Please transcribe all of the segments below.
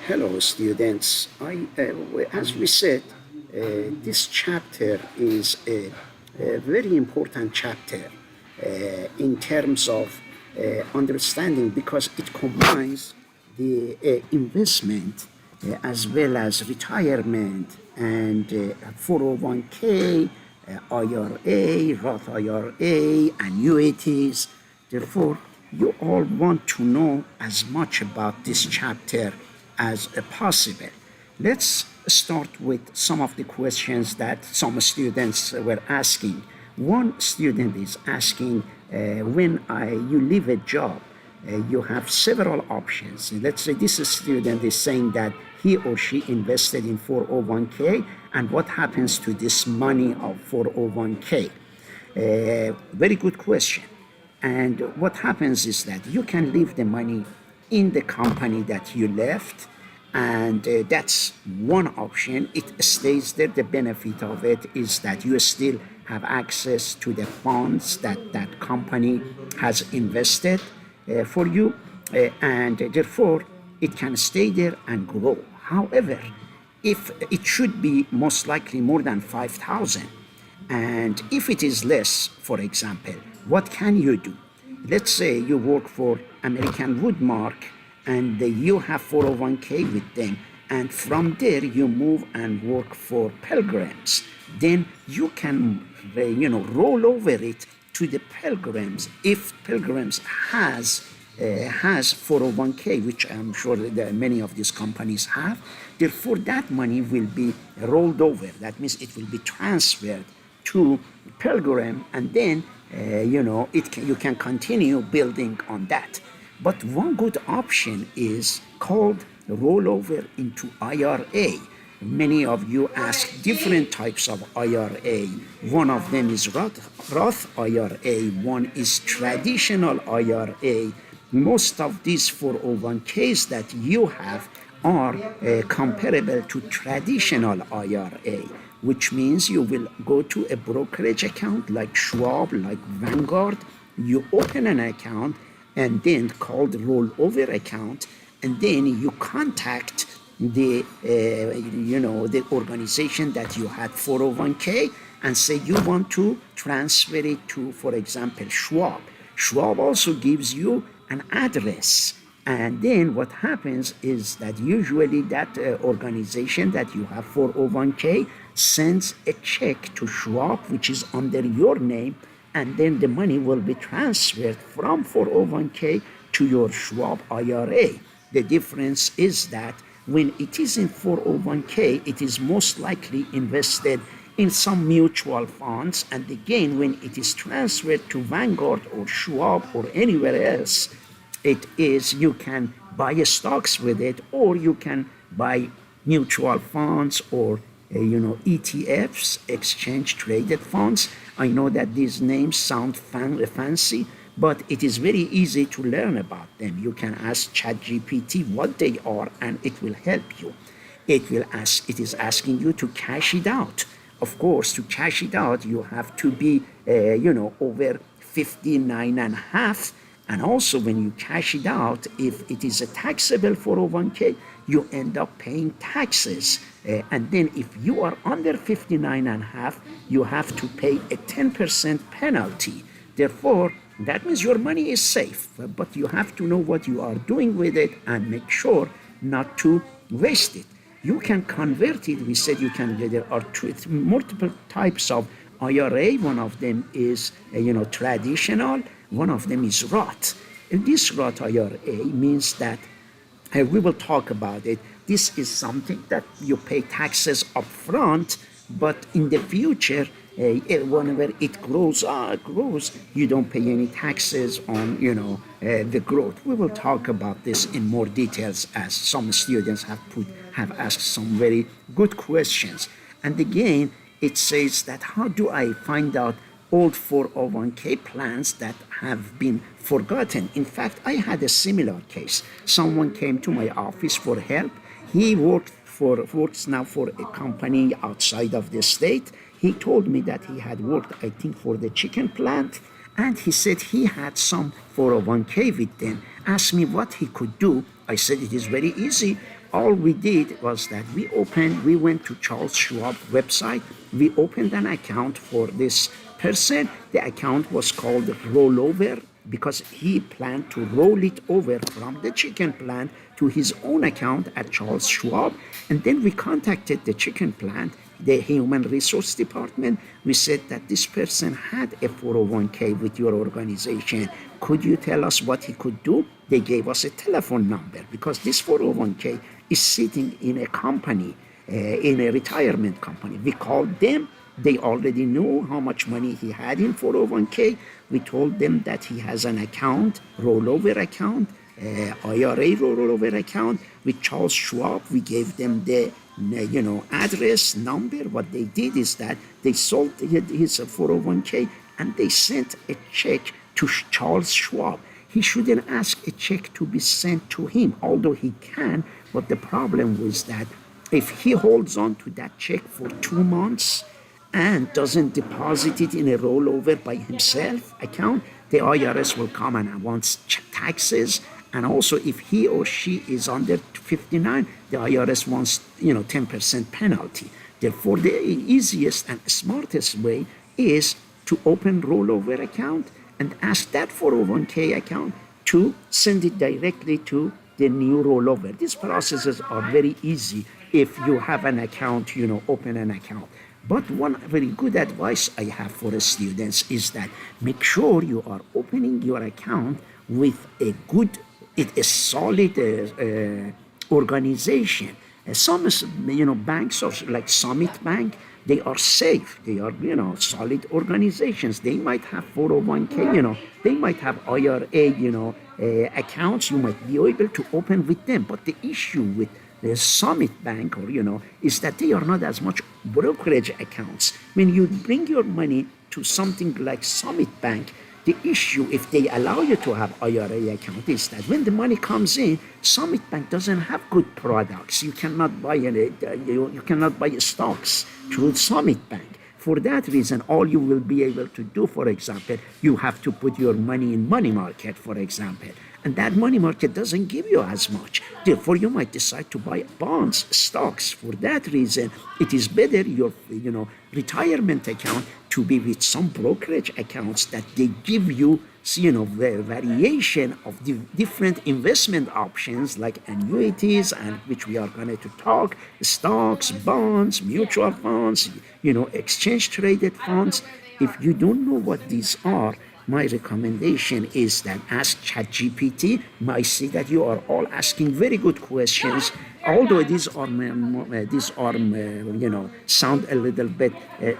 Hello, students. As we said, this chapter is a very important chapter in terms of understanding because it combines the investment as well as retirement and 401k, IRA, Roth IRA, annuities. Therefore, you all want to know as much about this chapter as possible. Let's start with some of the questions that some students were asking. One student is asking, you leave a job, you have several options. Let's say this student is saying that he or she invested in 401k, and what happens to this money of 401k? Very good question. And what happens is that you can leave the money in the company that you left, and that's one option. It stays there. The benefit of it is that you still have access to the funds that that company has invested for you, and therefore it can stay there and grow. However, if it should be most likely more than 5,000, and if it is less, for example, what can you do? Let's say you work for American Woodmark and you have 401k with them, and from there you move and work for Pilgrims. Then you can, roll over it to the Pilgrims if Pilgrims has 401k, which I'm sure that many of these companies have. Therefore, that money will be rolled over. That means it will be transferred to Pilgrim, and then you can continue building on that. But one good option is called rollover into IRA. Many of you ask different types of IRA. One of them is Roth IRA, one is traditional IRA. Most of these 401ks that you have are comparable to traditional IRA, which means you will go to a brokerage account like Schwab, like Vanguard. You open an account and then called rollover account, and then you contact the the organization that you had 401k and say you want to transfer it to, for example, Schwab. Schwab also gives you an address, and then what happens is that usually that organization that you have 401k sends a check to Schwab, which is under your name, and then the money will be transferred from 401k to your Schwab IRA. The difference is that when it is in 401k, it is most likely invested in some mutual funds, and again, when it is transferred to Vanguard or Schwab or anywhere else, it is, you can buy stocks with it, or you can buy mutual funds or ETFs, exchange traded funds. I know that these names sound fancy, but it is very easy to learn about them. You can ask ChatGPT what they are, and it will help you. It is asking you to cash it out. Of course, to cash it out, you have to be, over 59 and a half. And also, when you cash it out, if it is a taxable 401k, you end up paying taxes. And then if you are under 59 and a half, you have to pay a 10% penalty. Therefore, that means your money is safe, but you have to know what you are doing with it and make sure not to waste it. You can convert it. We said you can. There are multiple types of IRA. One of them is, traditional. One of them is Roth. And this Roth IRA means that we will talk about it. This is something that you pay taxes up front, but in the future, whenever it grows, you don't pay any taxes on, the growth. We will talk about this in more details as some students have asked some very good questions. And again, it says that how do I find out old 401k plans that have been forgotten? In fact, I had a similar case. Someone came to my office for help. He works now for a company outside of the state. He told me that he had worked, I think, for the chicken plant, and he said he had some 401k with them. Asked me what he could do I said, it is very easy. All we did was that we went to Charles Schwab website, we opened an account for this person. The account was called Rollover because he planned to roll it over from the chicken plant to his own account at Charles Schwab. And then we contacted the chicken plant, the human resource department. We said that this person had a 401k with your organization. Could you tell us what he could do? They gave us a telephone number because this 401k is sitting in a company, in a retirement company. We called them. They already knew how much money he had in 401k. We told them that he has an account, rollover account, IRA rollover account with Charles Schwab. We gave them the address, number. What they did is that they sold his 401k and they sent a check to Charles Schwab. He shouldn't ask a check to be sent to him, although he can. But the problem was that if he holds on to that check for 2 months and doesn't deposit it in a rollover by himself account, the IRS will come and wants taxes. And also, if he or she is under 59, the IRS wants 10% penalty. Therefore, the easiest and smartest way is to open rollover account and ask that 401k account to send it directly to the new rollover. These processes are very easy if you have an account, open an account. But one very good advice I have for the students is that make sure you are opening your account with a solid organization. Some banks like Summit Bank, they are safe. They are solid organizations. They might have 401k. They might have IRA accounts. You might be able to open with them. But the issue with the Summit Bank is that they are not as much brokerage accounts. When you bring your money to something like Summit Bank, the issue, if they allow you to have IRA account, is that when the money comes in, Summit Bank doesn't have good products. You cannot buy you cannot buy stocks through Summit Bank. For that reason, all you will be able to do, for example, you have to put your money in money market, for example. And that money market doesn't give you as much. Therefore, you might decide to buy bonds, stocks. For that reason, it is better your retirement account to be with some brokerage accounts that they give you the variation of the different investment options like annuities, and which we are going to talk, stocks, bonds, mutual funds, exchange traded funds. If you don't know what these are, my recommendation is that ask ChatGPT. I see that you are all asking very good questions. Although these are sound a little bit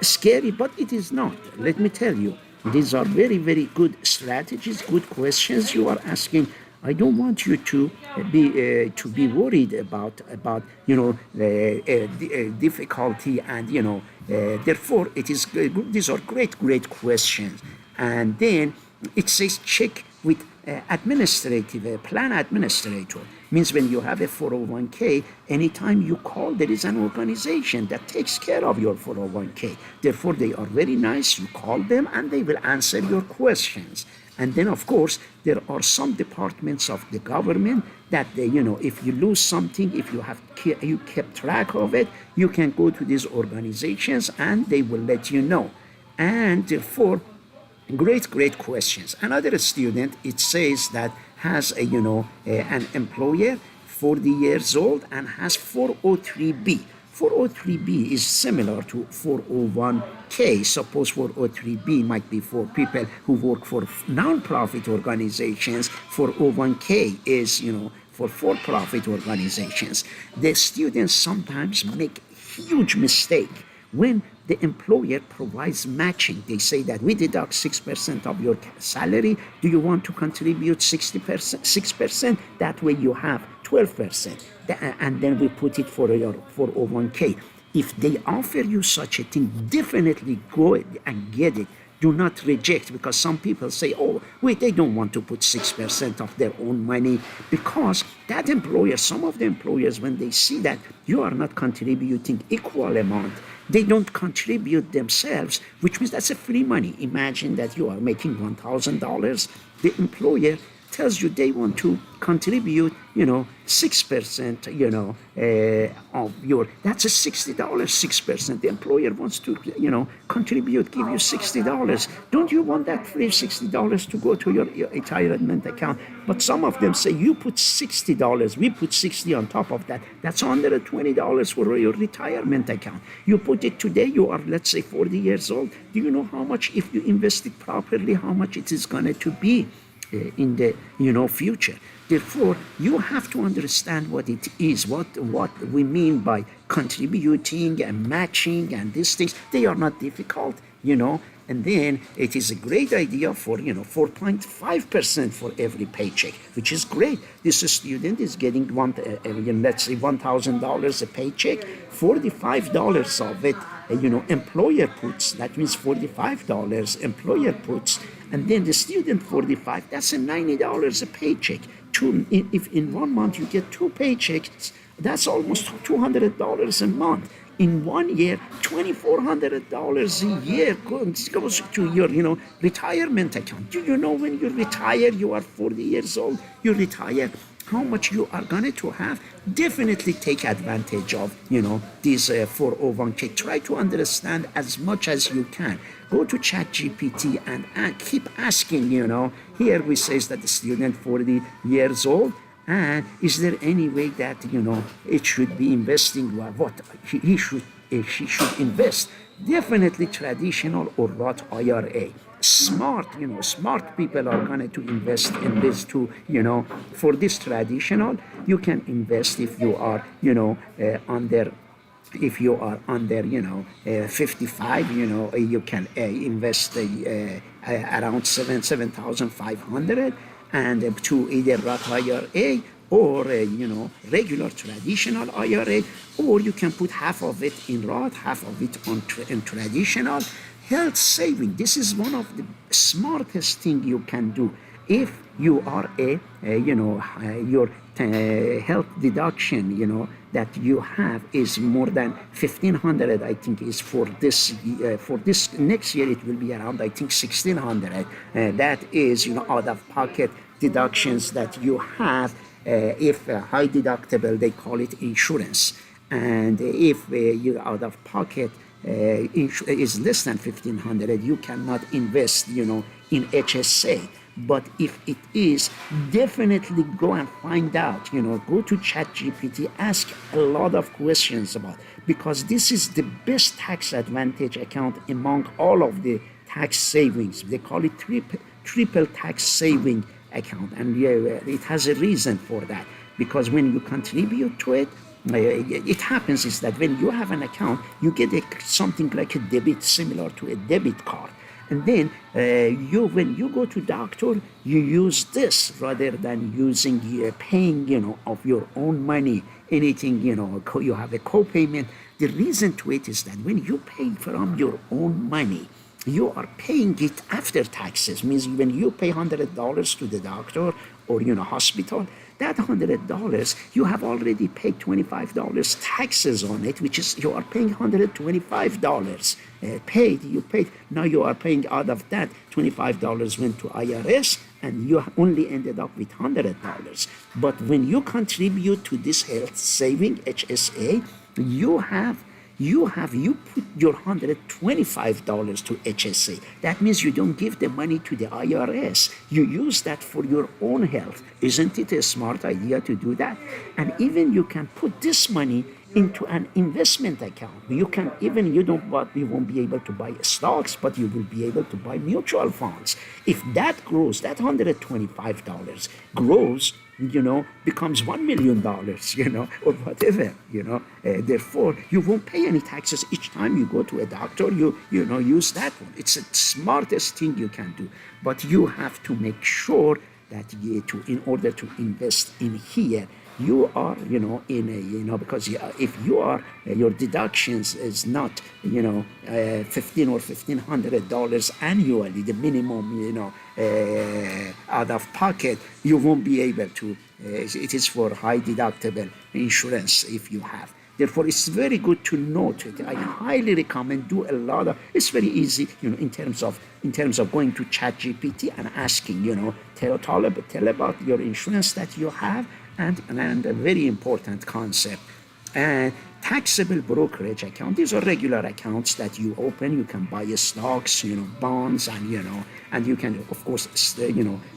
scary, but it is not. Let me tell you, these are very, very good strategies, good questions you are asking. I don't want you to be worried about difficulty, and therefore it is good. These are great questions. And then it says check with plan administrator. Means when you have a 401k, anytime you call, there is an organization that takes care of your 401k. Therefore, they are very nice. You call them and they will answer your questions. And then, of course, there are some departments of the government that if you lose something, if you kept track of it, you can go to these organizations and they will let you know. And therefore, great questions. Another student, it says that has an employer, 40 years old, and has 403b. 403b is similar to 401k. Suppose 403b might be for people who work for non-profit organizations. 401k is for for-profit organizations. The students sometimes make huge mistake when the employer provides matching. They say that we deduct 6% of your salary. Do you want to contribute 6%? That way you have 12%. And then we put it for your 401k. If they offer you such a thing, definitely go and get it. Do not reject, because some people say, oh, wait, they don't want to put 6% of their own money, because that employer, some of the employers, when they see that you are not contributing equal amount, they don't contribute themselves, which means that's a free money. Imagine that you are making $1,000. The employer tells you they want to contribute, 6%, of your, that's a $60, 6%. The employer wants to, contribute, give you $60. Don't you want that free $60 to go to your retirement account? But some of them say, you put $60, we put 60 on top of that. That's $120 for your retirement account. You put it today, you are, let's say, 40 years old. Do you know how much, if you invest it properly, how much it is going to be in the future? Therefore, you have to understand what it is, what we mean by contributing and matching and these things. They are not difficult, and then it is a great idea for 4.5% for every paycheck, which is great. This student is getting let's say $1,000 a paycheck. $45 of it employer puts. That means $45 employer puts, and then the student 45. That's a $90 a paycheck. If in 1 month you get 2 paychecks, that's almost $200 a month. In 1 year, $2,400 a year goes to your, retirement account. Do you know when you retire, you are 40 years old, you retire, how much you are going to have? Definitely take advantage of, these 401k. Try to understand as much as you can. Go to ChatGPT and keep asking, here we says that the student 40 years old, and is there any way that, it should be investing what she should invest? Definitely traditional or Roth IRA. Smart people are going to invest in this too, for this traditional. You can invest if you are, under, if you are under, 55, you can invest around 7,500 and to either Roth IRA or regular traditional IRA, or you can put half of it in Roth, half of it in traditional. Health saving, this is one of the smartest thing you can do. If you are your health deduction, that you have is more than 1,500, I think is for this next year, it will be around, I think, 1,600. That is, out of pocket deductions that you have. If high deductible, they call it insurance. And if you out of pocket is less than 1,500, you cannot invest, in HSA. But if it is, definitely go and find out, go to ChatGPT, ask a lot of questions about, because this is the best tax advantage account among all of the tax savings. They call it triple tax saving account, and it has a reason for that, because when you contribute to it, it happens is that when you have an account, you get something like a debit, similar to a debit card. And then when you go to doctor, you use this rather than using paying, of your own money, anything, you have a co-payment. The reason to it is that when you pay from your own money, you are paying it after taxes. Means when you pay $100 to the doctor or hospital, that $100 you have already paid $25 taxes on it, which is you are paying $125 paid. You paid, now you are paying out of that $25 went to IRS, and you only ended up with $100. But when you contribute to this health saving HSA, you put your $125 to HSA. That means you don't give the money to the IRS. You use that for your own health. Isn't it a smart idea to do that? And even you can put this money into an investment account. You won't be able to buy stocks, but you will be able to buy mutual funds. If that grows, that $125 grows, becomes $1 million, or whatever, therefore, you won't pay any taxes each time you go to a doctor. You use that one. It's the smartest thing you can do. But you have to make sure that in order to invest in here, you are, because if you are, your deductions is not, $1,500 or $1,500 annually, the minimum, out of pocket, you won't be able to. It is for high deductible insurance if you have. Therefore, it's very good to note it. I highly recommend do a lot of. It's very easy, in terms of going to ChatGPT and asking, tell about your insurance that you have, and a very important concept. And taxable brokerage account. These are regular accounts that you open. You can buy stocks, bonds, and you can, of course,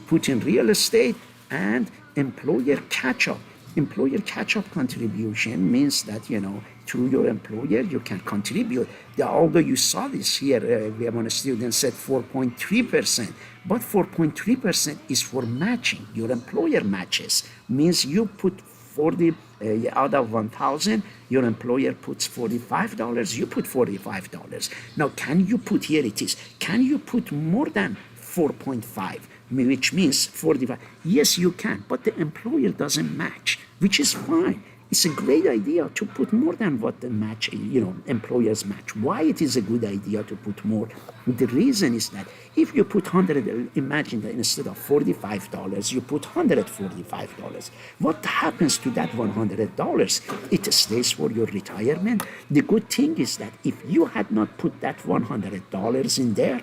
put in real estate. And employer catch-up. Employer catch-up contribution means that, to your employer, you can contribute. Although you saw this here, we have one student said 4.3%, but 4.3% is for matching. Your employer matches, means you put 40 out of 1,000, your employer puts $45, you put $45. Now, can you put, here it is, can you put more than 4.5, which means 45? Yes, you can, but the employer doesn't match, which is fine. It's a great idea to put more than what the match, employers match. Why it is a good idea to put more? The reason is that if you put 100, imagine that instead of $45, you put $145. What happens to that $100? It stays for your retirement. The good thing is that if you had not put that $100 in there,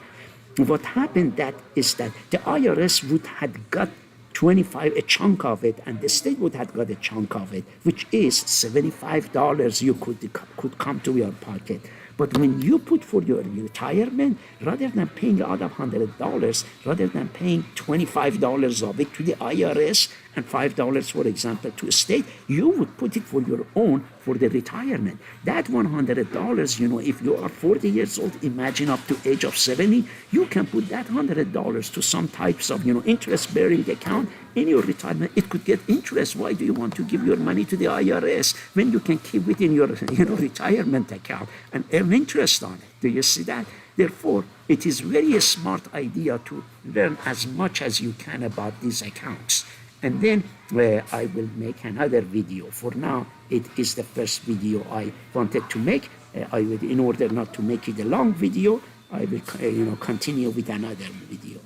what happened is that the IRS would have got 25, a chunk of it, and the state would have got a chunk of it, which is $75 you could come to your pocket. But when you put for your retirement, rather than paying out of $100, rather than paying $25 of it to the IRS and $5, for example, to a state, you would put it for your own for the retirement. That $100, if you are 40 years old, imagine up to age of 70, you can put that $100 to some types of, interest-bearing account in your retirement. It could get interest. Why do you want to give your money to the IRS when you can keep it in your, retirement account and earn interest on it? Do you see that? Therefore, it is very a smart idea to learn as much as you can about these accounts. And then I will make another video. For now, it is the first video I wanted to make. In order not to make it a long video, I will continue with another video.